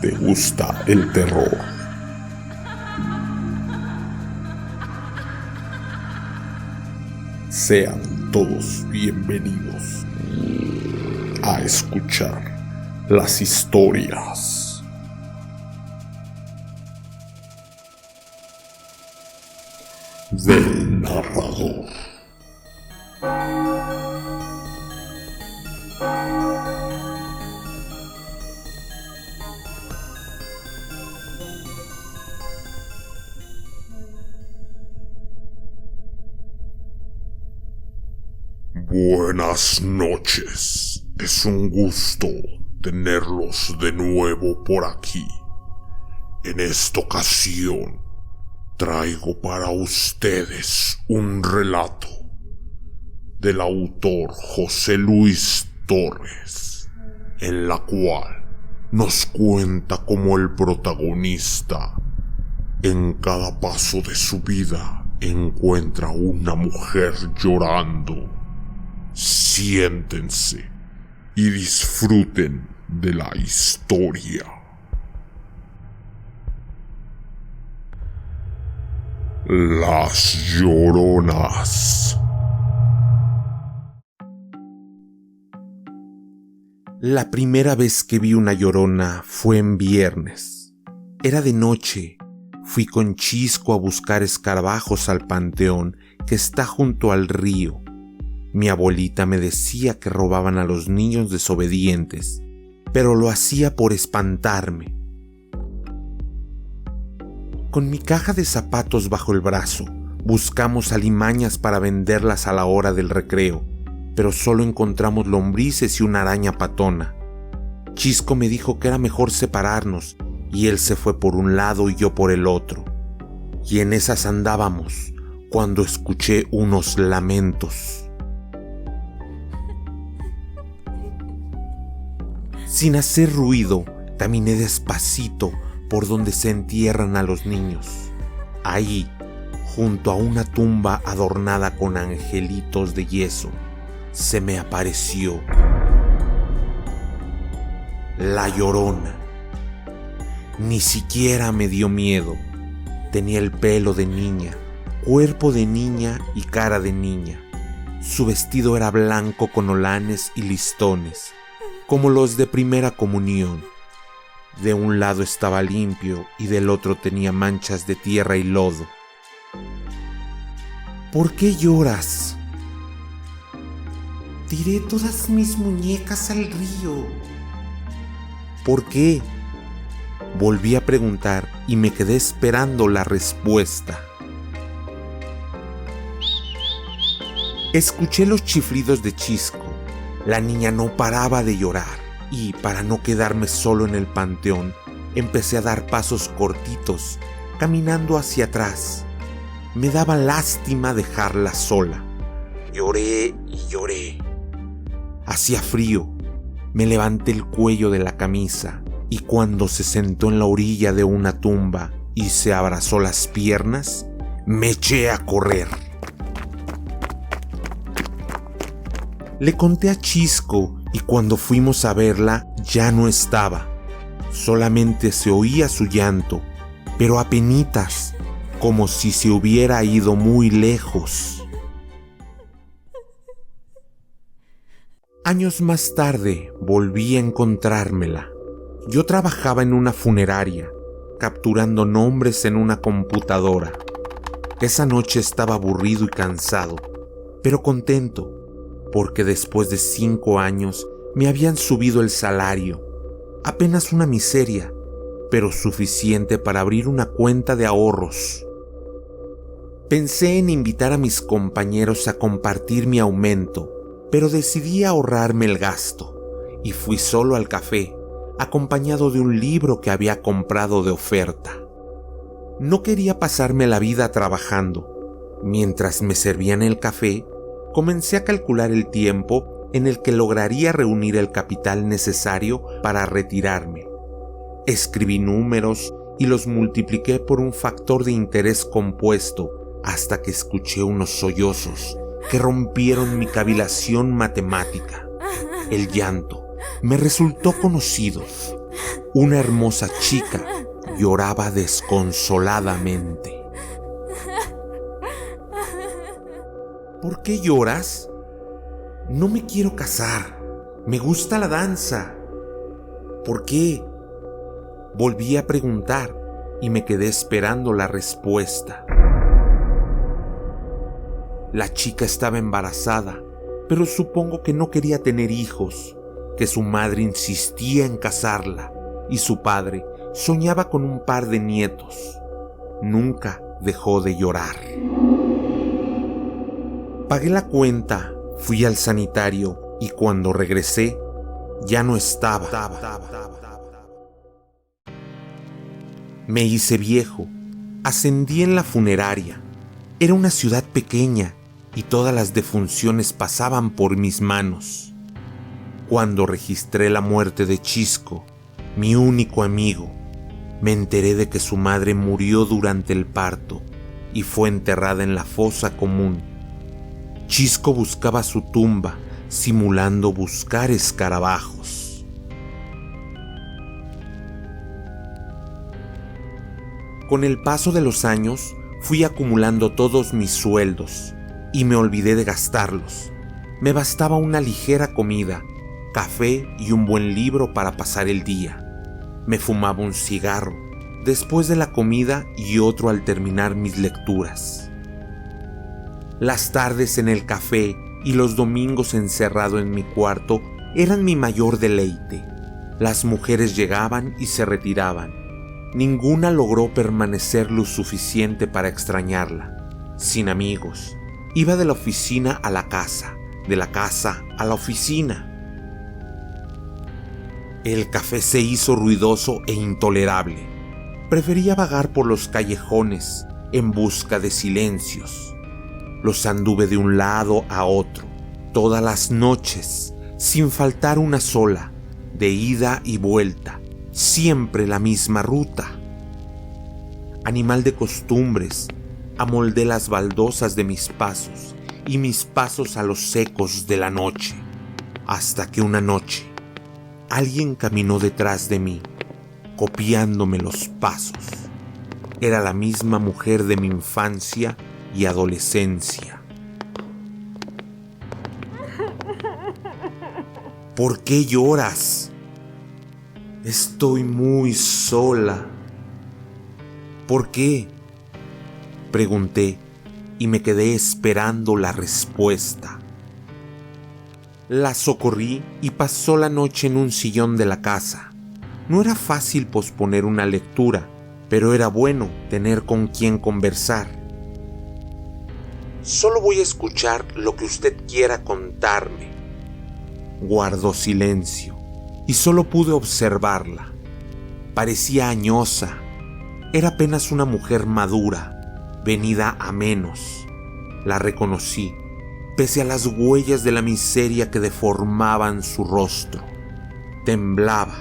te gusta el terror. Sean todos bienvenidos a escuchar las historias del narrador. Buenas noches, es un gusto tenerlos de nuevo por aquí. En esta ocasión traigo para ustedes un relato del autor José Luis Torres, en la cual nos cuenta cómo el protagonista en cada paso de su vida encuentra una mujer llorando. Siéntense y disfruten de la historia. Las Lloronas. La primera vez que vi una llorona fue en viernes. Era de noche. Fui con Chisco a buscar escarabajos al panteón que está junto al río. Mi abuelita me decía que robaban a los niños desobedientes, pero lo hacía por espantarme. Con mi caja de zapatos bajo el brazo, buscamos alimañas para venderlas a la hora del recreo, pero solo encontramos lombrices y una araña patona. Chisco me dijo que era mejor separarnos, y él se fue por un lado y yo por el otro. Y en esas andábamos, cuando escuché unos lamentos. Sin hacer ruido, caminé despacito por donde se entierran a los niños. Ahí, junto a una tumba adornada con angelitos de yeso, se me apareció la Llorona. Ni siquiera me dio miedo. Tenía el pelo de niña, cuerpo de niña y cara de niña. Su vestido era blanco con holanes y listones, como los de primera comunión. De un lado estaba limpio y del otro tenía manchas de tierra y lodo. ¿Por qué lloras? Tiré todas mis muñecas al río. ¿Por qué? Volví a preguntar y me quedé esperando la respuesta. Escuché los chiflidos de Chisco. La niña no paraba de llorar y, para no quedarme solo en el panteón, empecé a dar pasos cortitos, caminando hacia atrás. Me daba lástima dejarla sola. Lloré y lloré. Hacía frío. Me levanté el cuello de la camisa y cuando se sentó en la orilla de una tumba y se abrazó las piernas, me eché a correr. Le conté a Chisco y cuando fuimos a verla ya no estaba. Solamente se oía su llanto, pero apenitas, como si se hubiera ido muy lejos. Años más tarde volví a encontrármela. Yo trabajaba en una funeraria, capturando nombres en una computadora. Esa noche estaba aburrido y cansado, pero contento, porque después de 5 años me habían subido el salario. Apenas una miseria, pero suficiente para abrir una cuenta de ahorros. Pensé en invitar a mis compañeros a compartir mi aumento, pero decidí ahorrarme el gasto, y fui solo al café, acompañado de un libro que había comprado de oferta. No quería pasarme la vida trabajando. Mientras me servían el café, comencé a calcular el tiempo en el que lograría reunir el capital necesario para retirarme. Escribí números y los multipliqué por un factor de interés compuesto hasta que escuché unos sollozos que rompieron mi cavilación matemática. El llanto me resultó conocido. una hermosa chica lloraba desconsoladamente. ¿Por qué lloras? No me quiero casar. Me gusta la danza. ¿Por qué? Volví a preguntar y me quedé esperando la respuesta. La chica estaba embarazada, pero supongo que no quería tener hijos, que su madre insistía en casarla y su padre soñaba con un par de nietos. Nunca dejó de llorar. Pagué la cuenta, fui al sanitario y cuando regresé, ya no estaba. Me hice viejo, ascendí en la funeraria. Era una ciudad pequeña y todas las defunciones pasaban por mis manos. Cuando registré la muerte de Chisco, mi único amigo, me enteré de que su madre murió durante el parto y fue enterrada en la fosa común. Chisco buscaba su tumba, simulando buscar escarabajos. Con el paso de los años, fui acumulando todos mis sueldos y me olvidé de gastarlos. Me bastaba una ligera comida, café y un buen libro para pasar el día. Me fumaba un cigarro después de la comida y otro al terminar mis lecturas. Las tardes en el café y los domingos encerrado en mi cuarto eran mi mayor deleite. Las mujeres llegaban y se retiraban. Ninguna logró permanecer lo suficiente para extrañarla. Sin amigos, iba de la oficina a la casa, de la casa a la oficina. El café se hizo ruidoso e intolerable. Prefería vagar por los callejones en busca de silencios. Los anduve de un lado a otro, todas las noches, sin faltar una sola, de ida y vuelta, siempre la misma ruta. Animal de costumbres, amoldé las baldosas de mis pasos y mis pasos a los ecos de la noche, hasta que una noche alguien caminó detrás de mí, copiándome los pasos. Era la misma mujer de mi infancia y adolescencia. ¿Por qué lloras? Estoy muy sola. ¿Por qué? Pregunté y me quedé esperando la respuesta. La socorrí y pasó la noche en un sillón de la casa. No era fácil posponer una lectura, pero era bueno tener con quien conversar. Solo voy a escuchar lo que usted quiera contarme. Guardó silencio y solo pude observarla. Parecía añosa. Era apenas una mujer madura, venida a menos. La reconocí, pese a las huellas de la miseria que deformaban su rostro. Temblaba.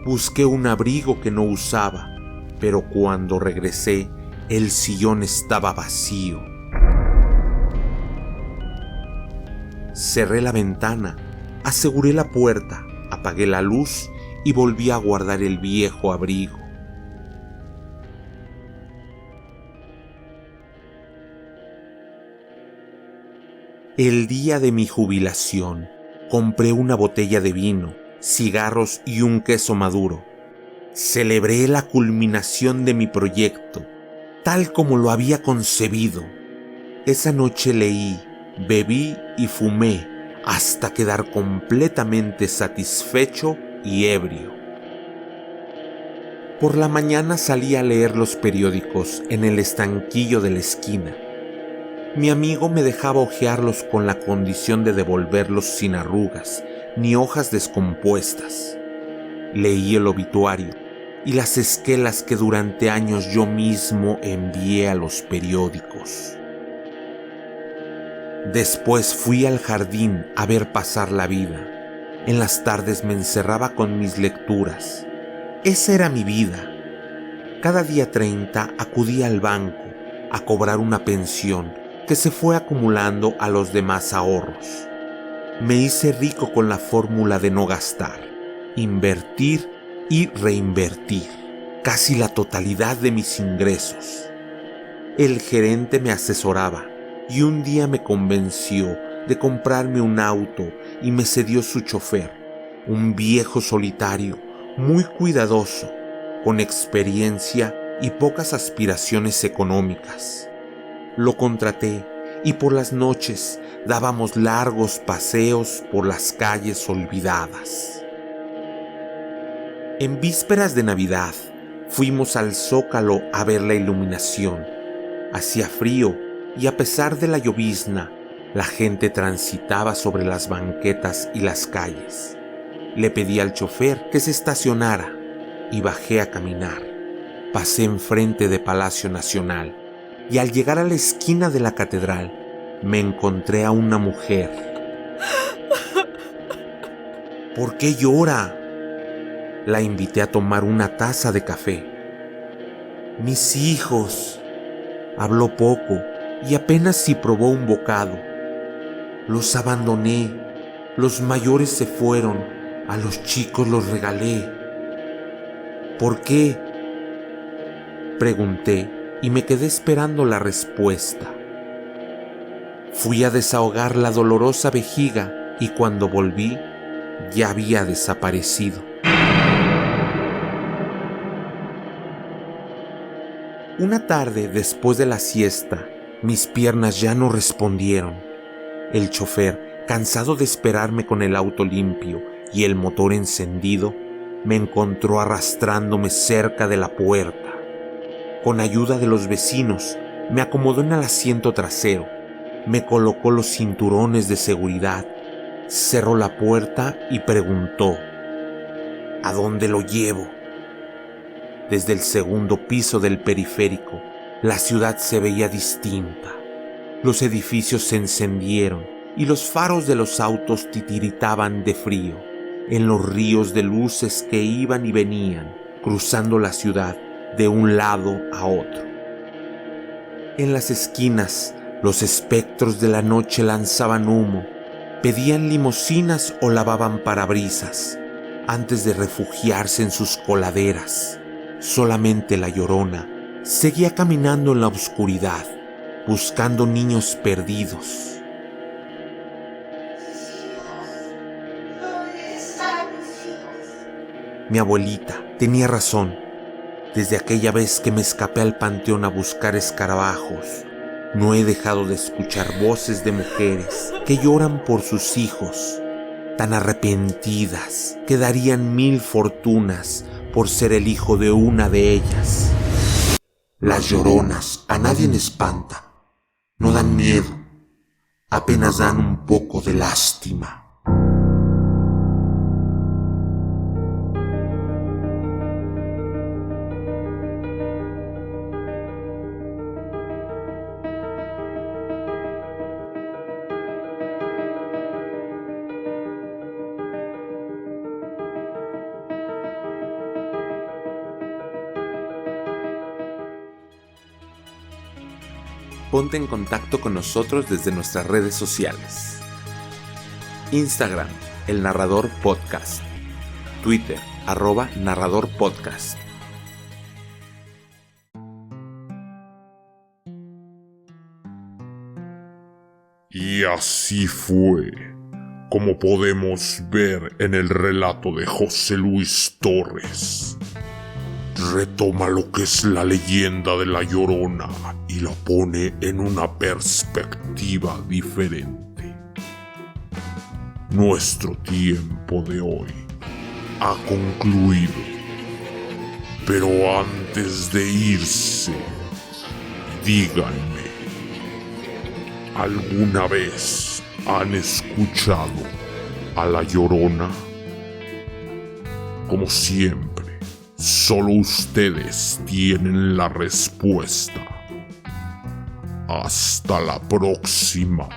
Busqué un abrigo que no usaba, pero cuando regresé, el sillón estaba vacío. Cerré la ventana, aseguré la puerta, apagué la luz y volví a guardar el viejo abrigo. El día de mi jubilación, compré una botella de vino, cigarros y un queso maduro. Celebré la culminación de mi proyecto, tal como lo había concebido. Esa noche leí, bebí y fumé hasta quedar completamente satisfecho y ebrio. Por la mañana salí a leer los periódicos en el estanquillo de la esquina. Mi amigo me dejaba hojearlos con la condición de devolverlos sin arrugas ni hojas descompuestas. Leí el obituario y las esquelas que durante años yo mismo envié a los periódicos. Después fui al jardín a ver pasar la vida. En las tardes me encerraba con mis lecturas. Esa era mi vida. Cada día 30 acudía al banco a cobrar una pensión que se fue acumulando a los demás ahorros. Me hice rico con la fórmula de no gastar, invertir y reinvertir casi la totalidad de mis ingresos. El gerente me asesoraba y un día me convenció de comprarme un auto y me cedió su chofer, un viejo solitario, muy cuidadoso, con experiencia y pocas aspiraciones económicas. Lo contraté y por las noches dábamos largos paseos por las calles olvidadas. En vísperas de Navidad, fuimos al Zócalo a ver la iluminación. Hacía frío y a pesar de la llovizna, la gente transitaba sobre las banquetas y las calles. Le pedí al chofer que se estacionara y bajé a caminar. Pasé enfrente de Palacio Nacional y al llegar a la esquina de la catedral me encontré a una mujer. ¿Por qué llora? La invité a tomar una taza de café. Mis hijos. Habló poco y apenas si probó un bocado. Los abandoné. Los mayores se fueron. A los chicos los regalé. ¿Por qué? Pregunté y me quedé esperando la respuesta. Fui a desahogar la dolorosa vejiga y cuando volví ya había desaparecido. Una tarde después de la siesta, mis piernas ya no respondieron. El chofer, cansado de esperarme con el auto limpio y el motor encendido, me encontró arrastrándome cerca de la puerta. Con ayuda de los vecinos, me acomodó en el asiento trasero, me colocó los cinturones de seguridad, cerró la puerta y preguntó: ¿a dónde lo llevo? Desde el segundo piso del periférico, la ciudad se veía distinta. Los edificios se encendieron y los faros de los autos titiritaban de frío en los ríos de luces que iban y venían, cruzando la ciudad de un lado a otro. En las esquinas, los espectros de la noche lanzaban humo, pedían limusinas o lavaban parabrisas, antes de refugiarse en sus coladeras. Solamente la Llorona seguía caminando en la oscuridad, buscando niños perdidos. Mi abuelita tenía razón. Desde aquella vez que me escapé al panteón a buscar escarabajos, no he dejado de escuchar voces de mujeres que lloran por sus hijos, tan arrepentidas que darían 1000 fortunas por ser el hijo de una de ellas. Las lloronas a nadie le espanta, no dan miedo, apenas dan un poco de lástima. Ponte en contacto con nosotros desde nuestras redes sociales. Instagram, El Narrador Podcast. Twitter, @narradorpodcast. Y así fue como podemos ver en el relato de José Luis Torres. Retoma lo que es la leyenda de La Llorona y lo pone en una perspectiva diferente. Nuestro tiempo de hoy ha concluido, pero antes de irse, díganme, ¿alguna vez han escuchado a La Llorona? Como siempre, solo ustedes tienen la respuesta. Hasta la próxima.